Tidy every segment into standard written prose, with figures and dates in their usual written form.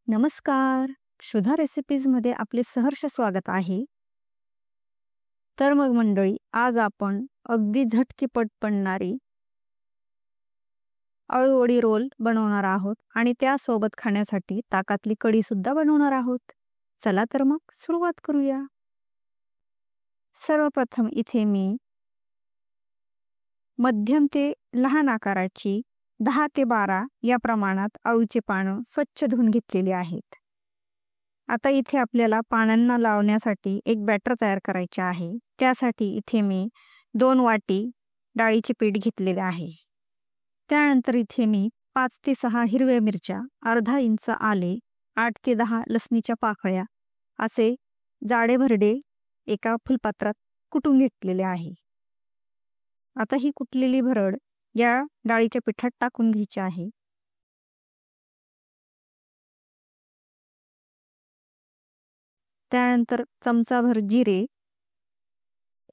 नमस्कार. क्षुधा रेसिपीजमध्ये आपले सहर्ष स्वागत आहे. तर मग मंडळी, आज आपण अगदी झटकीपट बनणारी अळूवडी रोल बनवणार आहोत आणि त्यासोबत खाण्यासाठी ताकातली कढी सुद्धा बनवणार आहोत. चला तर मग सुरुवात करूया. सर्वप्रथम इथे मी मध्यम ते लहान आकाराची 10 ते 12 या प्रमाणात अळूचे पानं स्वच्छ धुवून घेतलेली आहेत. आता इथे आपल्याला पानांना लावण्यासाठी एक बॅटर तयार करायचे आहे. त्यासाठी इथे मी 2 वाटी डाळीचे पीठ घेतलेले आहे. त्यानंतर इथे मी 5 ते 6 हिरव्या मिरच्या, अर्धा इंच आले, 8 ते 10 लसणीच्या पाकळ्या असे जाडे भरडे एका फुलपात्रात कुटून घेतलेले आहे. आता ही कुटलेली भरड या डाळीच्या पिठात टाकून घ्यायची आहे. त्यानंतर चमचाभर जिरे,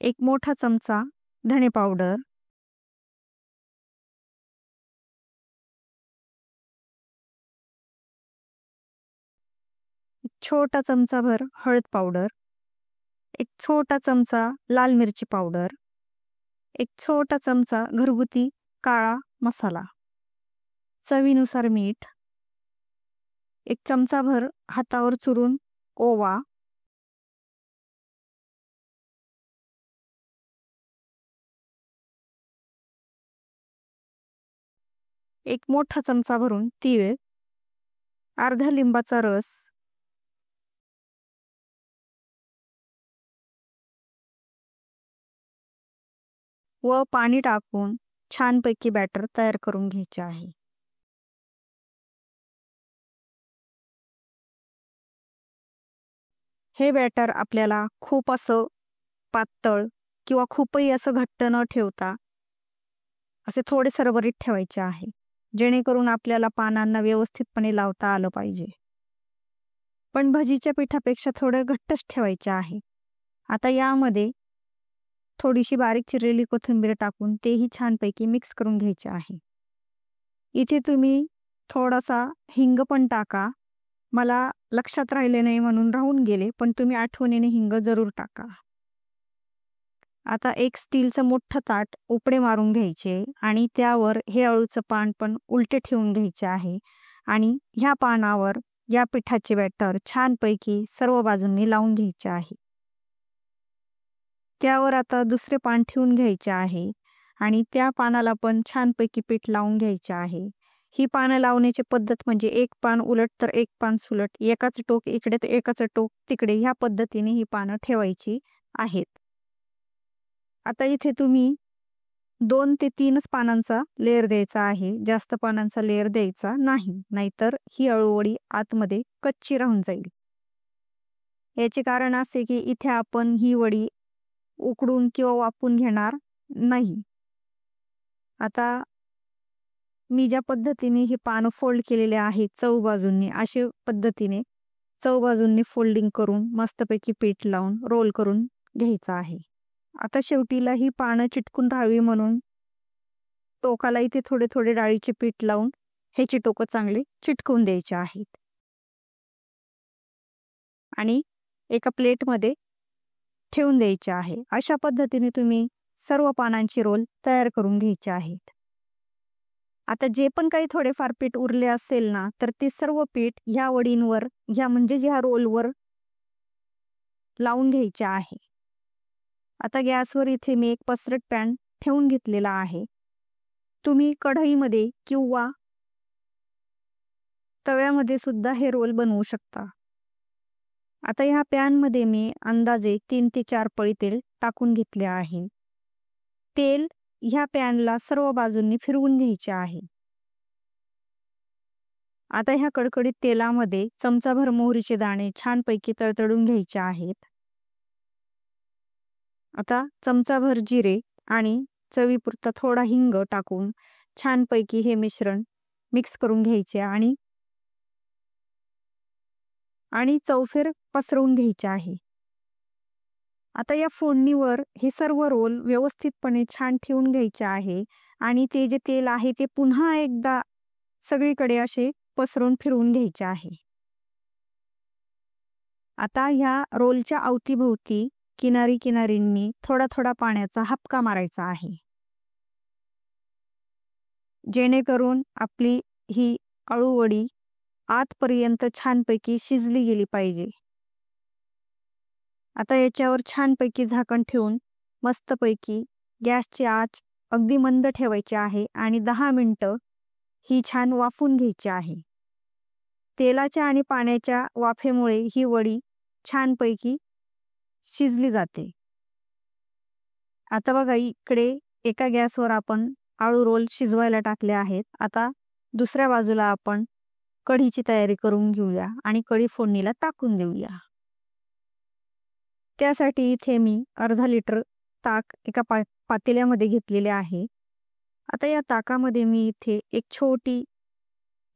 एक मोठा चमचा धणे पावडर, एक छोटा चमचाभर हळद पावडर, एक छोटा चमचा लाल मिरची पावडर, एक छोटा चमचा घरगुती काळा मसाला, चवीनुसार मीठ, एक चमचाभर हातावर चुरून ओवा, एक मोठा चमचा भरून तीळ, अर्धा लिंबाचा रस, व पाणी टाकून छानपैकी बॅटर तयार करून घ्यायचे आहे. हे बॅटर आपल्याला खूप असं पातळ किंवा खूपही असं घट्ट न ठेवता असे थोडे सरबरीत ठेवायचे आहे, जेणेकरून आपल्याला पानांना व्यवस्थितपणे लावता आलं पाहिजे. पण भजीच्या पिठापेक्षा थोडं घट्टच ठेवायचे आहे. आता यामध्ये थोडीशी बारीक चिरलेली कोथिंबीर टाकून तेही छानपैकी मिक्स करून घ्यायचे आहे. इथे तुम्ही थोडासा हिंग पण टाका. मला लक्षात राहिले नाही म्हणून राहून गेले, पण तुम्ही आठवणीने हिंग जरूर टाका. आता एक स्टीलचं मोठं ताट उपडे मारून घ्यायचे आणि त्यावर हे अळूचं पान पण उलटे ठेवून घ्यायचे आहे आणि ह्या पानावर या पिठाचे बॅटर छानपैकी सर्व बाजूंनी लावून घ्यायचे आहे. त्यावर आता दुसरे पान ठेवून घ्यायचे आहे आणि त्या पानाला पण छानपैकी पीठ लावून घ्यायचे आहे. ही पानं लावण्याची पद्धत म्हणजे एक पान उलट तर एक पान सुलट, एकाच टोक इकडे तर एकाच टोक तिकडे, ह्या पद्धतीने ही पानं ठेवायची आहेत. आता इथे तुम्ही 2 ते 3च पानांचा लेयर द्यायचा आहे, जास्त पानांचा लेयर द्यायचा नाही, नाहीतर ही अळूवडी आतमध्ये कच्ची राहून जाईल. याचे कारण असे की इथे आपण ही वडी उकडून किंवा वाफवून घेणार नाही. आता मी ज्या पद्धतीने हे पानं फोल्ड केलेले आहेत चौबाजूंनी, अशा पद्धतीने चौबाजूंनी फोल्डिंग करून मस्तपैकी पीठ लावून रोल करून घ्यायचं आहे. आता शेवटीला ही पानं चिटकून राहावी म्हणून टोकाला इथे थोडे थोडे डाळीचे पीठ लावून ह्याची टोकं चांगले चिटकवून द्यायचे आहेत आणि एका प्लेटमध्ये ठेवून द्यायचे आहे. अशा पद्धतीने तुम्ही सर्व पानांची रोल तयार करून घ्यायचे आहेत. आता जे पण काही थोडेफार पीठ उरले असेल ना, तर ते सर्व पीठ ह्या वडींवर म्हणजे ह्या रोलवर लावून घ्यायचे आहे. आता गॅसवर इथे मी एक पसरट पॅन ठेवून घेतलेला आहे. तुम्ही कढईमध्ये किंवा तव्यामध्ये सुद्धा हे रोल बनवू शकता. आता ह्या पॅनमध्ये मी अंदाजे 3 ते 4 पळी तेल टाकून घेतले आहे. तेल ह्या पॅनला सर्व बाजूंनी फिरवून घ्यायचे आहे. आता ह्या कडकडीत तेलामध्ये चमचाभर मोहरीचे दाणे छानपैकी तडतडून घ्यायचे आहेत. आता चमचाभर जिरे आणि चवीपुरता थोडा हिंग टाकून छानपैकी हे मिश्रण मिक्स करून घ्यायचे आणि चौफेर पसरवून घ्यायचे आहे. आता या फोडणीवर हे सर्व रोल व्यवस्थितपणे छान ठेवून घ्यायचे आहे आणि ते जे तेल आहे ते पुन्हा एकदा सगळीकडे असे पसरून फिरवून घ्यायचे आहे. आता ह्या रोलच्या अवतीभोवती किनारी किनारींनी थोडा थोडा पाण्याचा हपका मारायचा आहे, जेणेकरून आपली ही अळूवडी आतपर्यंत छानपैकी शिजली गेली पाहिजे. आता याच्यावर छानपैकी झाकण ठेवून मस्तपैकी गॅसची आच अगदी मंद ठेवायची आहे आणि 10 मिनिटं ही छान वाफून घ्यायची आहे. तेलाच्या आणि पाण्याच्या वाफेमुळे ही वडी छानपैकी शिजली जाते. आता बघा, इकडे एका गॅसवर आपण आळू रोल शिजवायला टाकले आहेत. आता दुसऱ्या बाजूला आपण कढीची तयारी करून घेऊया आणि कढी फोडणीला टाकून देऊया. त्यासाठी इथे मी अर्धा लिटर ताक एका पातेल्यामध्ये घेतलेले आहे. आता या ताकामध्ये मी इथे एक छोटी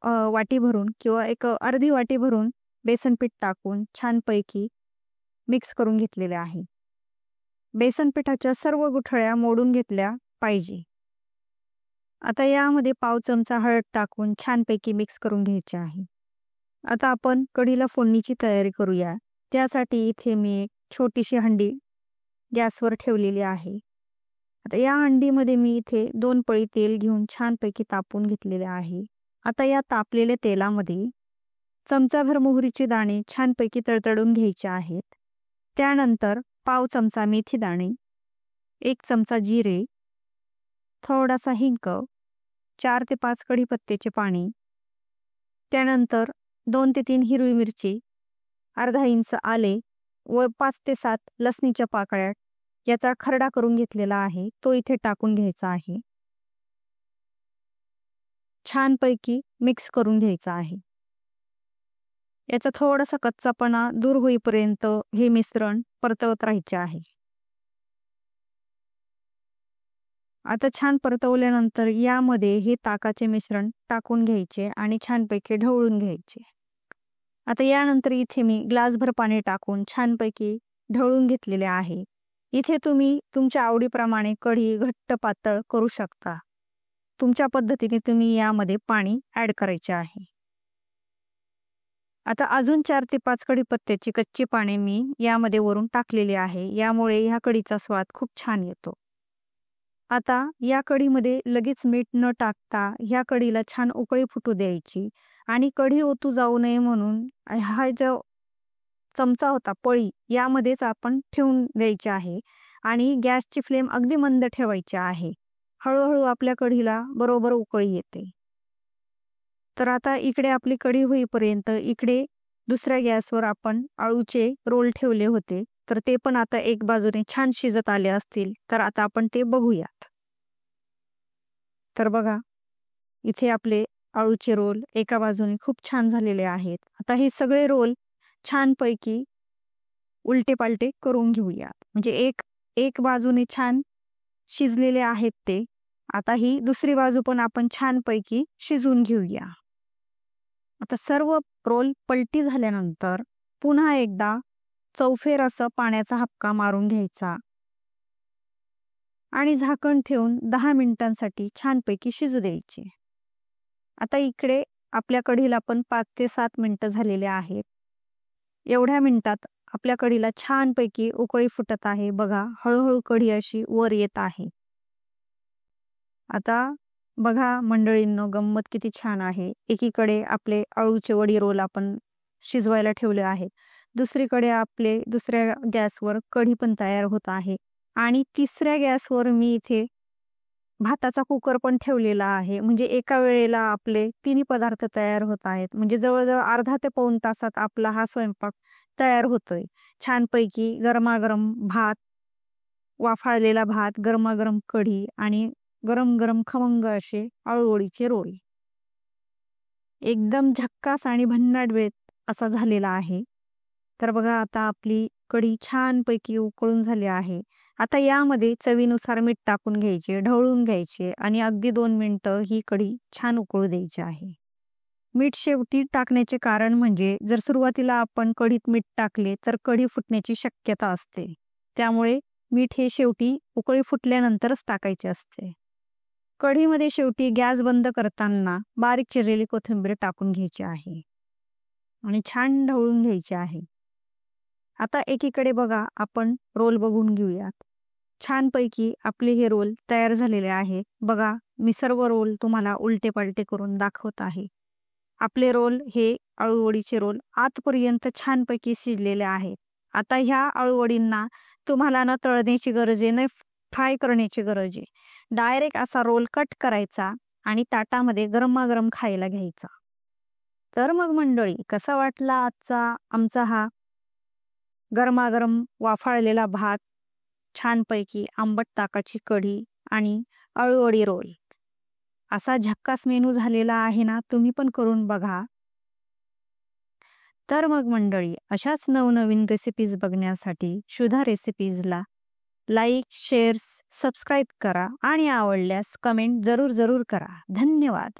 वाटी भरून किंवा एक अर्धी वाटी भरून बेसन पीठ टाकून छानपैकी मिक्स करून घेतलेले आहे. बेसन पिठाच्या सर्व गुठळ्या मोडून घेतल्या पाहिजे. आता यामध्ये पाव चमचा हळद टाकून छानपैकी मिक्स करून घ्यायचे आहे. आता आपण कढीला फोडणीची तयारी करूया. त्यासाठी इथे मी एक छोटीशी हंडी गॅसवर ठेवलेली आहे. आता या हंडीमध्ये मी इथे 2 पळी तेल घेऊन छानपैकी तापवून घेतलेले आहे. आता या तापलेल्या तेलामध्ये चमचाभर मोहरीचे दाणे छानपैकी तडतडून घ्यायचे आहेत. त्यानंतर पाव चमचा मेथी दाणे, 1 चमचा जिरे, थोडासा हिंग, 4 ते 5 कढीपत्त्याचे पाणी, त्यानंतर 2 ते 3 हिरवी मिरची, अर्धा इंच आले व 5 ते 7 लसणीच्या पाकळ्या याचा खरडा करून घेतलेला आहे, तो इथे टाकून घ्यायचा आहे. छानपैकी मिक्स करून घ्यायचा आहे. याचा थोडासा कच्चापणा दूर होईपर्यंत हे मिश्रण परतवत राहायचे आहे. आता छान परतवल्यानंतर यामध्ये हे ताकाचे मिश्रण टाकून घ्यायचे आणि छानपैकी ढवळून घ्यायचे. आता यानंतर इथे मी ग्लासभर पाणी टाकून छानपैकी ढवळून घेतलेले आहे. इथे तुम्ही तुमच्या आवडीप्रमाणे कढी घट्ट पातळ करू शकता. तुमच्या पद्धतीने तुम्ही यामध्ये पाणी ॲड करायचे आहे. आता अजून 4 ते 5 कढीपत्त्याची कच्ची पाने मी यामध्ये वरून टाकलेली आहे. यामुळे ह्या कढीचा स्वाद खूप छान येतो. आता या कढीमध्ये लगेच मीठ न टाकता ह्या कढीला छान उकळी फुटू द्यायची आणि कढी ओतू जाऊ नये म्हणून हा जो चमचा होता पळी यामध्येच आपण ठेवून द्यायची आहे आणि गॅसची फ्लेम अगदी मंद ठेवायची आहे. हळूहळू आपल्या कढीला बरोबर उकळी येते. तर आता इकडे आपली कढी होईपर्यंत इकडे दुसऱ्या गॅसवर आपण आळूचे रोल ठेवले होते, तर ते पण आता एक बाजूने छान शिजत आले असतील. तर आता आपण ते बघूयात. तर बघा, इथे आपले आळूचे रोल एका बाजूने खूप छान झालेले आहेत. आता हे सगळे रोल छानपैकी उलटे पालटे करून घेऊया. म्हणजे एक बाजूने छान शिजलेले आहेत ते. आता ही दुसरी बाजू पण आपण छानपैकी शिजवून घेऊया. आता सर्व रोल पलटी झाल्यानंतर पुन्हा एकदा चौफेर असं पाण्याचा हपका मारून घ्यायचा आणि झाकण ठेवून 10 मिनिटांसाठी छानपैकी शिजू द्यायचे. आता इकडे आपल्या कढीला पण 5 ते 7 मिनिटं झालेले आहेत. एवढ्या मिनिटात आपल्या कढीला छानपैकी उकळी फुटत आहे. बघा, हळूहळू कढी अशी वर येत आहे. आता बघा मंडळींनो, गंमत किती छान आहे. एकीकडे आपले आळूचे वडी रोल आपण शिजवायला ठेवले आहेत. दुसरीकडे आपले दुसऱ्या गॅसवर कढी पण तयार होत आहे आणि तिसऱ्या गॅसवर मी इथे भाताचा कुकर पण ठेवलेला आहे. म्हणजे एका वेळेला आपले तिन्ही पदार्थ तयार होत आहेत. म्हणजे जवळजवळ अर्धा ते पाऊण तासात आपला हा स्वयंपाक तयार होतोय. छानपैकी गरमागरम भात, वाफाळलेला भात, गरमागरम कढी आणि गरम गरम खमंग असे आळूवडीचे रोल. एकदम झक्कास आणि भन्नाट बेत असा झालेला आहे. तर बघा, आता आपली कढी छानपैकी उकळून झाली आहे. आता यामध्ये चवीनुसार मीठ टाकून घ्यायचे, ढवळून घ्यायचे आणि अगदी 2 मिनिटं ही कढी छान उकळू द्यायची आहे. मीठ शेवटी टाकण्याचे कारण म्हणजे जर सुरुवातीला आपण कढीत मीठ टाकले तर कढी फुटण्याची शक्यता असते. त्यामुळे मीठ हे शेवटी उकळी फुटल्यानंतरच टाकायचे असते. कढीमध्ये शेवटी गॅस बंद करताना बारीक चिरलेली कोथिंबीर टाकून घ्यायची आहे आणि छान ढवळून घ्यायची आहे. आता एकीकडे बघा, आपण रोल बघून घेऊयात. छानपैकी आपले हे रोल तयार झालेले आहे. बघा, मी सर्व रोल तुम्हाला उलटे पालटे करून दाखवत आहे. आपले रोल हे अळूवडीचे रोल आतपर्यंत छानपैकी शिजलेले आहेत. आता ह्या अळूवडींना तुम्हाला ना तळण्याची गरज आहे, ना फ्राय करण्याची गरज आहे. डायरेक्ट असा रोल कट करायचा आणि ताटामध्ये गरमागरम खायला घ्यायचा. तर मग मंडळी, कसा वाटला आजचा आमचा हा गरमागरम वाफाळलेला भात, छानपैकी आंबट ताकाची कढी आणि अळूवडी रोल. असा झक्कास मेनू झालेला आहे ना, तुम्ही पण करून बघा. तर मग मंडळी, अशाच नवनवीन रेसिपीज बघण्यासाठी शुधा रेसिपीजला लाईक, शेअर्स, सबस्क्राईब करा आणि आवडल्यास कमेंट जरूर करा. धन्यवाद.